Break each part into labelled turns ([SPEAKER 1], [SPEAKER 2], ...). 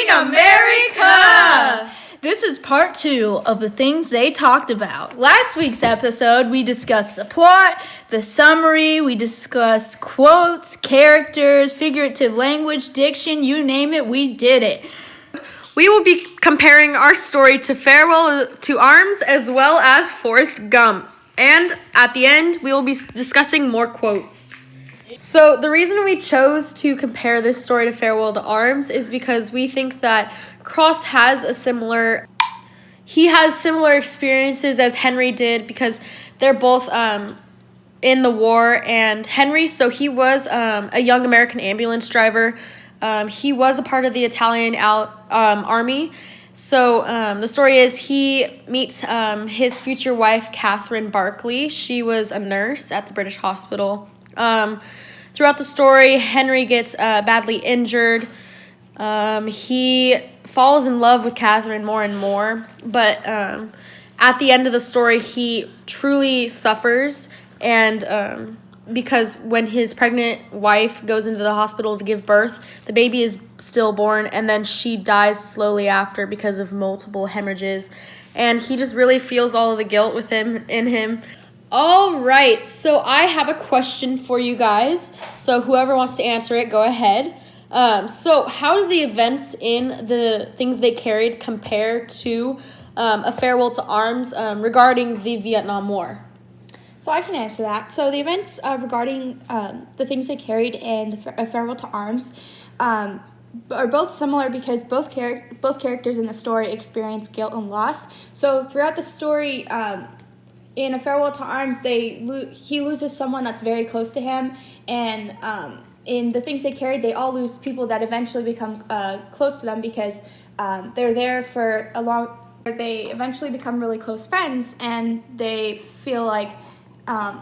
[SPEAKER 1] America! This is part 2 of the things they talked about. Last week's episode, we discussed the plot, the summary, we discussed quotes, characters, figurative language, diction, you name it, we did it.
[SPEAKER 2] We will be comparing our story to Farewell to Arms as well as Forrest Gump. And at the end, we will be discussing more quotes. So the reason we chose to compare this story to Farewell to Arms is because we think that Cross has similar experiences as Henry did, because they're both in the war. And Henry, so he was a young American ambulance driver. He was a part of the Italian army. So the story is he meets his future wife, Catherine Barkley. She was a nurse at the British hospital. Throughout the story, Henry gets badly injured. He falls in love with Catherine more and more, but at the end of the story, he truly suffers, and because when his pregnant wife goes into the hospital to give birth, the baby is stillborn, and then she dies slowly after because of multiple hemorrhages, and he just really feels all of the guilt in him. All right, so I have a question for you guys. So whoever wants to answer it, go ahead. So how do the events in the things they carried compare to A Farewell to Arms regarding the Vietnam War?
[SPEAKER 3] So I can answer that. So the events regarding the things they carried in A Farewell to Arms are both similar because both characters in the story experience guilt and loss. So throughout the story, in A Farewell to Arms, he loses someone that's very close to him, and in the things they carried, they all lose people that eventually become close to them because they're there for a long. They eventually become really close friends, and they feel like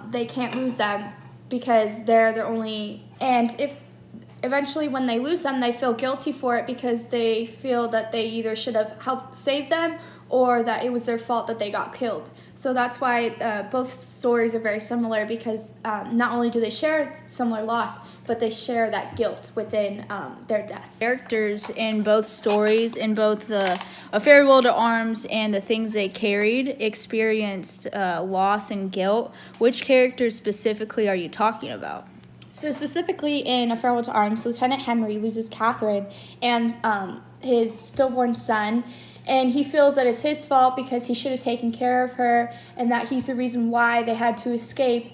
[SPEAKER 3] they can't lose them because they're their only. And if eventually when they lose them, they feel guilty for it because they feel that they either should have helped save them or that it was their fault that they got killed. So that's why both stories are very similar, because not only do they share similar loss, but they share that guilt within their deaths.
[SPEAKER 1] Characters in both stories, in both the A Farewell to Arms and the things they carried, experienced loss and guilt. Which characters specifically are you talking about?
[SPEAKER 3] So specifically in A Farewell to Arms, Lieutenant Henry loses Catherine and his stillborn son, and he feels that it's his fault because he should have taken care of her, and that he's the reason why they had to escape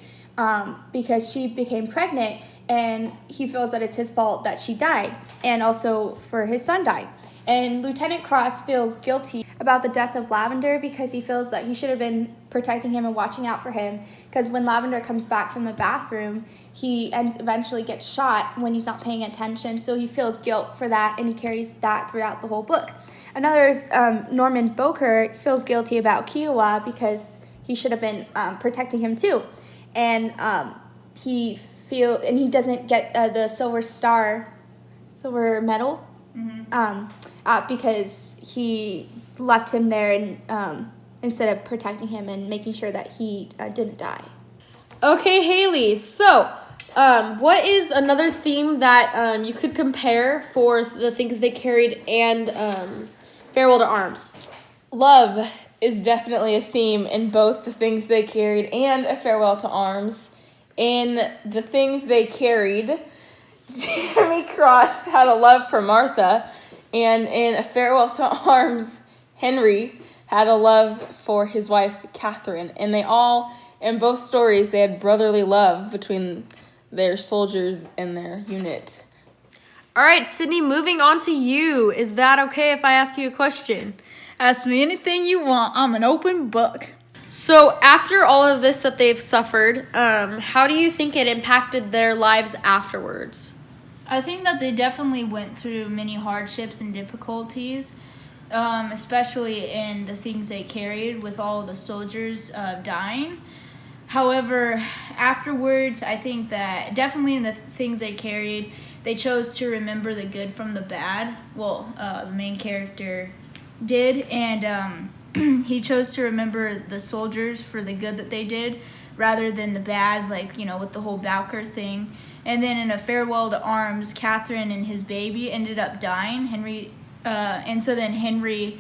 [SPEAKER 3] because she became pregnant, and he feels that it's his fault that she died, and also for his son died. And Lieutenant Cross feels guilty about the death of Lavender because he feels that he should have been protecting him and watching out for him, because when Lavender comes back from the bathroom, he eventually gets shot when he's not paying attention, so he feels guilt for that, and he carries that throughout the whole book. Another is Norman Boker feels guilty about Kiowa because he should have been protecting him too, and he doesn't get the silver medal, because he left him there and instead of protecting him and making sure that he didn't die.
[SPEAKER 2] Okay, Haley. So, what is another theme that you could compare for the things they carried and Farewell to Arms?
[SPEAKER 4] Love is definitely a theme in both the things they carried and A Farewell to Arms. In the things they carried, Jeremy Cross had a love for Martha, and in A Farewell to Arms, Henry had a love for his wife, Catherine. And in both stories, they had brotherly love between their soldiers and their unit.
[SPEAKER 2] All right, Sydney, moving on to you. Is that okay if I ask you a question?
[SPEAKER 1] Ask me anything you want. I'm an open book.
[SPEAKER 2] So after all of this that they've suffered, how do you think it impacted their lives afterwards?
[SPEAKER 1] I think that they definitely went through many hardships and difficulties, especially in the things they carried with all the soldiers dying. However, afterwards, I think that definitely in the things they carried, they chose to remember the good from the bad. Well, the main character did, and he chose to remember the soldiers for the good that they did rather than the bad, like, with the whole Bowker thing. And then in A Farewell to Arms, Catherine and his baby ended up dying. Henry And so then Henry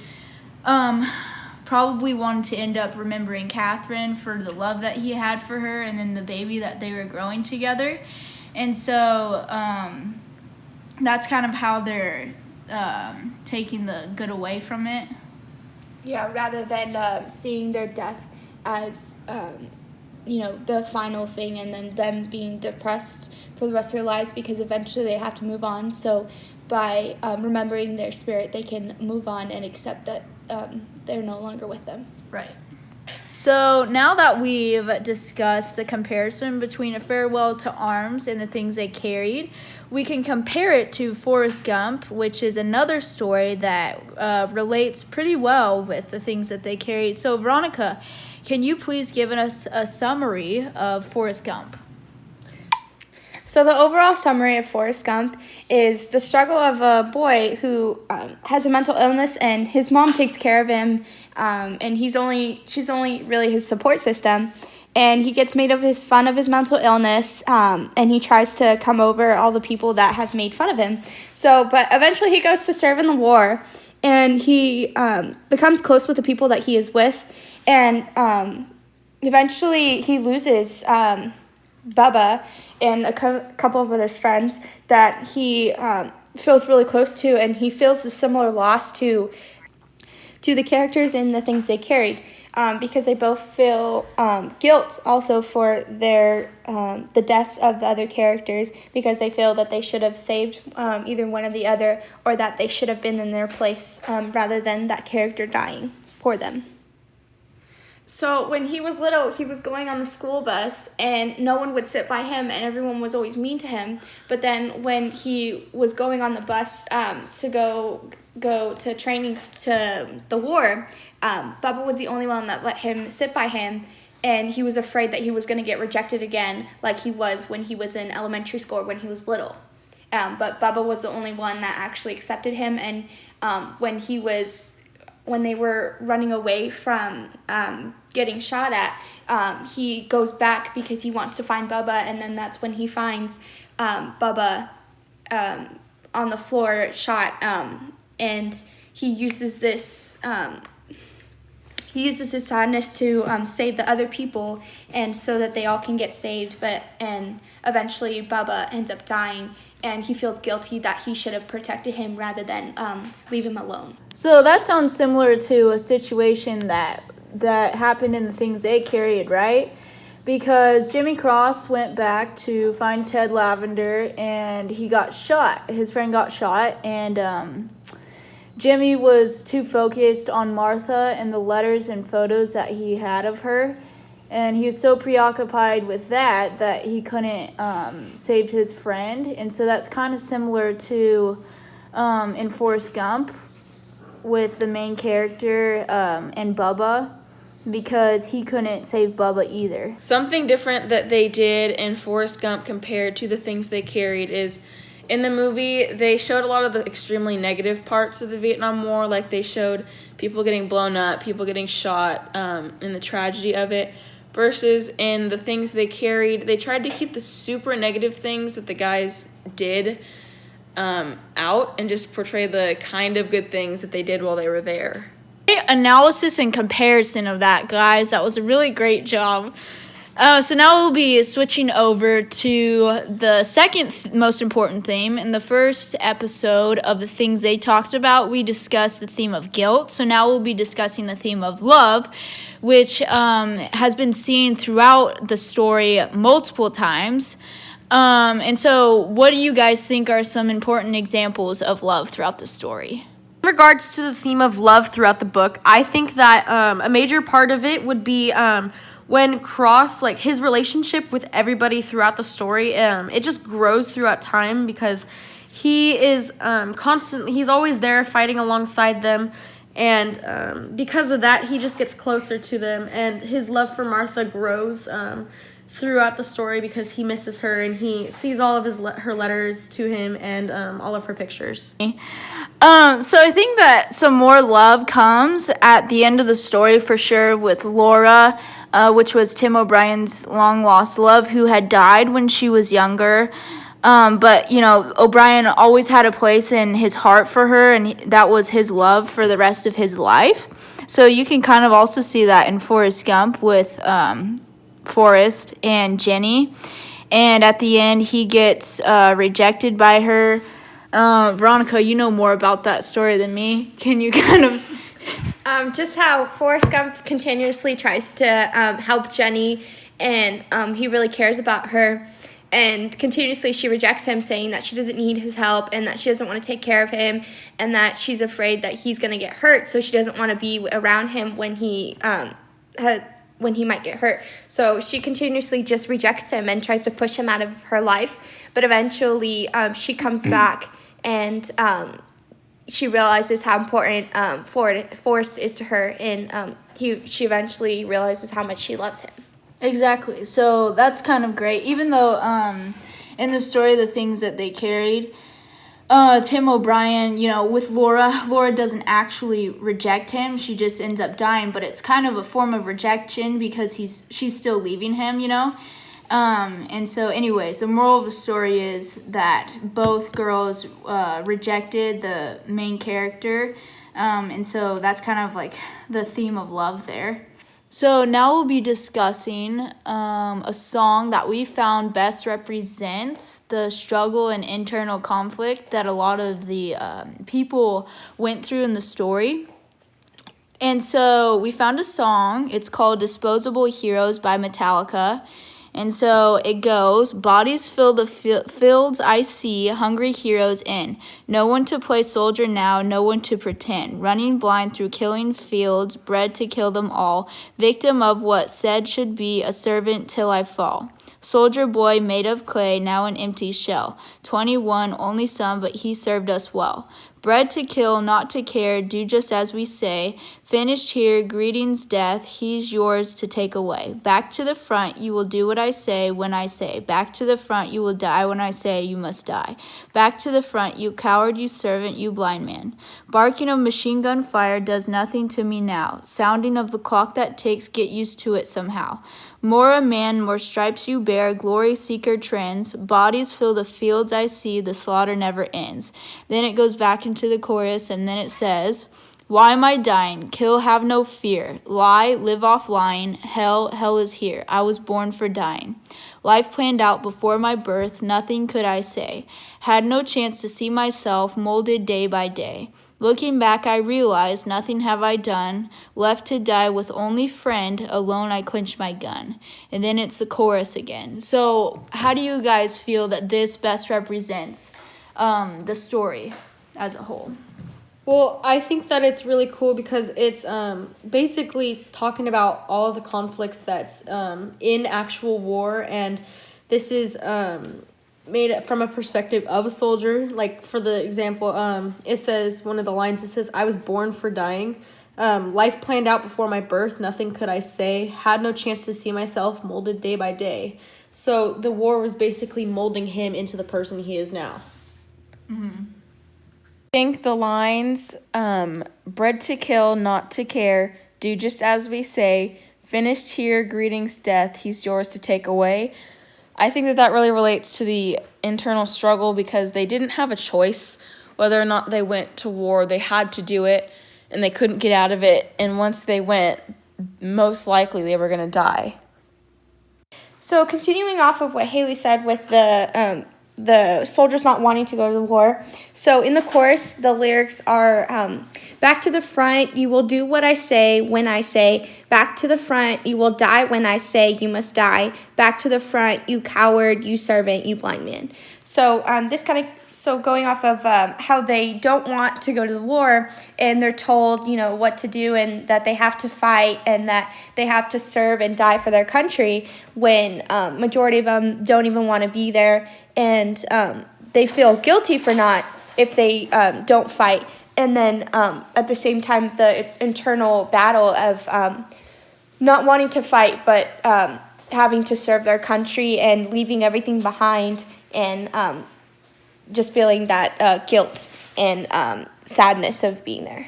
[SPEAKER 1] probably wanted to end up remembering Catherine for the love that he had for her and then the baby that they were growing together. And so that's kind of how they're taking the good away from it.
[SPEAKER 3] Yeah, rather than seeing their death as, the final thing and then them being depressed for the rest of their lives because eventually they have to move on. So by remembering their spirit, they can move on and accept that they're no longer with them.
[SPEAKER 1] Right. So now that we've discussed the comparison between A Farewell to Arms and the things they carried, we can compare it to Forrest Gump, which is another story that relates pretty well with the things that they carried. So Veronica, can you please give us a summary of Forrest Gump?
[SPEAKER 3] So the overall summary of Forrest Gump is the struggle of a boy who has a mental illness and his mom takes care of him, and she's only really his support system, and he gets made fun of his mental illness, and he tries to come over all the people that have made fun of him. But eventually he goes to serve in the war, and he becomes close with the people that he is with, and eventually he loses Bubba and a couple of his friends that he feels really close to, and he feels a similar loss to the characters and the things they carried, because they both feel guilt also for their the deaths of the other characters, because they feel that they should have saved either one or the other, or that they should have been in their place rather than that character dying for them. So when he was little, he was going on the school bus, and no one would sit by him, and everyone was always mean to him. But then when he was going on the bus to go to training to the war, Bubba was the only one that let him sit by him, and he was afraid that he was going to get rejected again, like he was when he was in elementary school or when he was little. But Bubba was the only one that actually accepted him, and when they were running away from getting shot at, he goes back because he wants to find Bubba, and then that's when he finds Bubba on the floor shot, and he uses this his sadness to save the other people, and so that they all can get saved. And eventually Bubba ends up dying, and he feels guilty that he should have protected him rather than leave him alone.
[SPEAKER 1] So that sounds similar to a situation that happened in the things they carried, right? Because Jimmy Cross went back to find Ted Lavender, and he got shot. His friend got shot, and Jimmy was too focused on Martha and the letters and photos that he had of her, and he was so preoccupied with that he couldn't save his friend. And so that's kind of similar to in Forrest Gump with the main character and Bubba, because he couldn't save Bubba either.
[SPEAKER 4] Something different that they did in Forrest Gump compared to the things they carried is, in the movie, they showed a lot of the extremely negative parts of the Vietnam War. Like, they showed people getting blown up, people getting shot, and the tragedy of it. Versus in the things they carried, they tried to keep the super negative things that the guys did out, and just portray the kind of good things that they did while they were there.
[SPEAKER 1] Analysis and comparison of that, guys. That was a really great job. So now we'll be switching over to the second most important theme. In the first episode of the things they talked about, we discussed the theme of guilt. So now we'll be discussing the theme of love, which has been seen throughout the story multiple times. And so what do you guys think are some important examples of love throughout the story?
[SPEAKER 2] In regards to the theme of love throughout the book, I think that a major part of it would be when Cross, like his relationship with everybody throughout the story, it just grows throughout time, because he is he's always there fighting alongside them, and because of that, he just gets closer to them, and his love for Martha grows throughout the story, because he misses her, and he sees all of her letters to him, and all of her pictures.
[SPEAKER 1] So I think that some more love comes at the end of the story for sure with Laura, which was Tim O'Brien's long-lost love, who had died when she was younger. But O'Brien always had a place in his heart for her, and that was his love for the rest of his life. So you can kind of also see that in Forrest Gump with Forrest and Jenny. And at the end, he gets rejected by her. Veronica, you know more about that story than me. Can you kind of...
[SPEAKER 3] Just how Forrest Gump continuously tries to help Jenny, and he really cares about her. And continuously she rejects him, saying that she doesn't need his help and that she doesn't want to take care of him and that she's afraid that he's going to get hurt, so she doesn't want to be around him when he might get hurt. So she continuously just rejects him and tries to push him out of her life. But eventually she comes back, and she realizes how important Forrest is to her, and she eventually realizes how much she loves him.
[SPEAKER 1] Exactly. So that's kind of great. Even though in the story, the things that they carried, Tim O'Brien, with Laura doesn't actually reject him. She just ends up dying, but it's kind of a form of rejection because she's still leaving him, And so anyways, the moral of the story is that both girls rejected the main character. And so that's kind of like the theme of love there. So now we'll be discussing a song that we found best represents the struggle and internal conflict that a lot of the people went through in the story. And so we found a song. It's called Disposable Heroes by Metallica. And so it goes, bodies fill the fields I see, hungry heroes in. No one to play soldier now, no one to pretend. Running blind through killing fields, bred to kill them all. Victim of what said should be, a servant till I fall. Soldier boy made of clay, now an empty shell. 21, only son, but he served us well. Bred to kill, not to care, do just as we say. Finished here, greetings, death, he's yours to take away. Back to the front, you will do what I say when I say. Back to the front, you will die when I say you must die. Back to the front, you coward, you servant, you blind man. Barking of machine gun fire does nothing to me now. Sounding of the clock that ticks, get used to it somehow. More a man, more stripes you bear, glory seeker trends. Bodies fill the fields I see, the slaughter never ends. Then it goes back into the chorus, and then it says, why am I dying? Kill, have no fear. Lie, live off lying. Hell is here. I was born for dying. Life planned out before my birth, nothing could I say. Had no chance to see myself molded day by day. Looking back, I realized nothing have I done. Left to die with only friend, alone I clenched my gun. And then it's the chorus again. So how do you guys feel that this best represents the story as a whole?
[SPEAKER 2] Well, I think that it's really cool because it's basically talking about all of the conflicts that's in actual war, and this is made from a perspective of a soldier. Like, for the example, it says, one of the lines, it says, I was born for dying. Life planned out before my birth, nothing could I say. Had no chance to see myself molded day by day. So the war was basically molding him into the person he is now.
[SPEAKER 1] Mm-hmm.
[SPEAKER 4] I think the lines, bred to kill, not to care, do just as we say, finished here, greetings, death, he's yours to take away. I think that really relates to the internal struggle because they didn't have a choice whether or not they went to war. They had to do it, and they couldn't get out of it. And once they went, most likely they were going to die.
[SPEAKER 3] So continuing off of what Haley said with the soldiers not wanting to go to the war. So in the chorus, the lyrics are, back to the front, you will do what I say when I say. Back to the front, you will die when I say you must die. Back to the front, you coward, you servant, you blind man. So going off of how they don't want to go to the war, and they're told, what to do, and that they have to fight, and that they have to serve and die for their country, when majority of them don't even want to be there, and they feel guilty for not if they don't fight. And then at the same time, the internal battle of not wanting to fight, but having to serve their country and leaving everything behind, and just feeling that guilt and sadness of being there.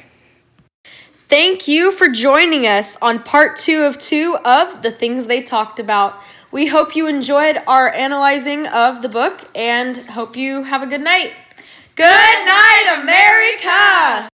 [SPEAKER 2] Thank you for joining us on part 2 of 2 of the things they talked about. We hope you enjoyed our analyzing of the book and hope you have a good night. Good night, America!